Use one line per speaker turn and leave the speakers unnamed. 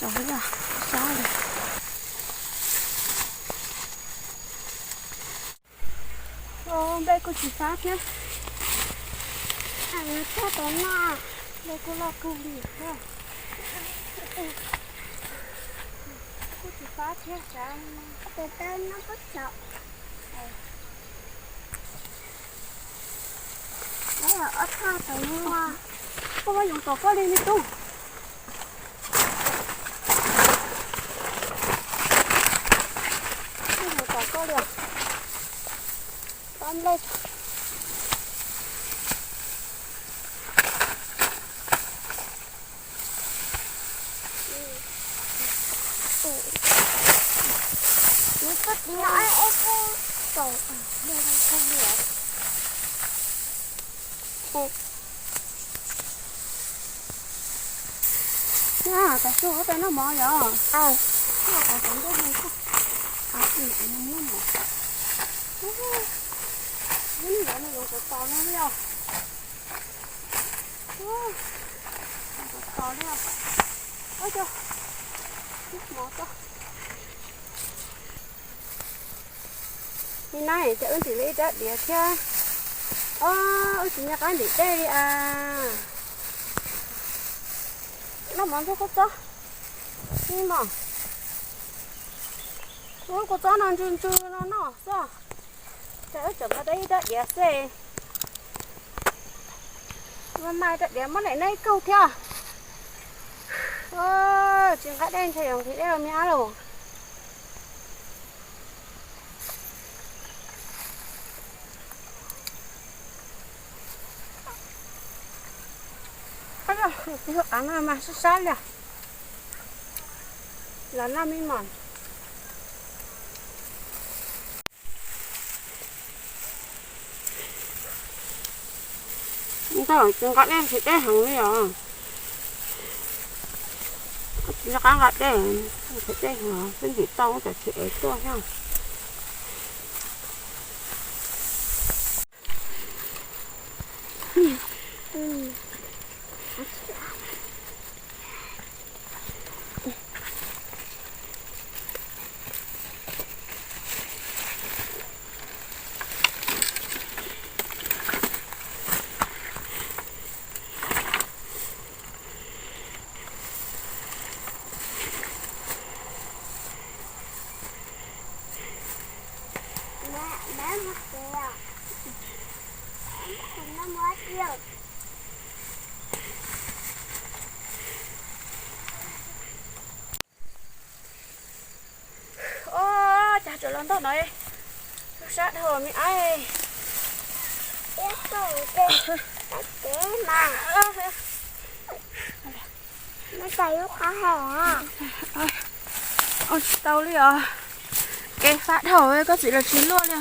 Sợ rồi, sợ rồi. Đây cô chỉ phát nhé.
Nó cho tới mà.
Đây cô lo cơm đi nhé. Cô chỉ phát nhé.
Từ từ nó có sợ. Đấy là ớt hoa tới hoa.
Cô bao dùng tổ có lên đi tu. Cô dùng tổ có liền. Tóm lên.
Nó cất nhỏ em cô. Tổ.
Đây là không được. Nha, tại sao ở nó mò vậy?
Ờ.
Nó có cũng có hay không? Này nó muốn mò. Nó dùng cái to nó đi không? Cái to đi không? Ôi trời. Mò to. Như này, chắc ơn chỉ lấy đất để theo. Ôi chị nhắc anh để đây đi à. Nó món cho có chó. Nhưng mà nó có chó nó chun chun nó sao? Trời chấm ở đây đất để xe. Mà mai đất để mất lại nay câu theo. Chuyện khách đen thì thì đây là mía rồi. Cái hộp ăn mà sát sát nè là 50 mòn thôi chúng gạt đen thì đen hàng này à chúng gạt đen thì đen hả xin thì tao sẽ chỉ ấy to ha
Mẹ mất kìa. Nó mất rồi.
chả trở lên đó này sát hồi mình ai
Biết rồi cái mà. Nó chạy lúc khó hả?
ôi tao đi à cái phát hồi có chỉ là chín luôn nè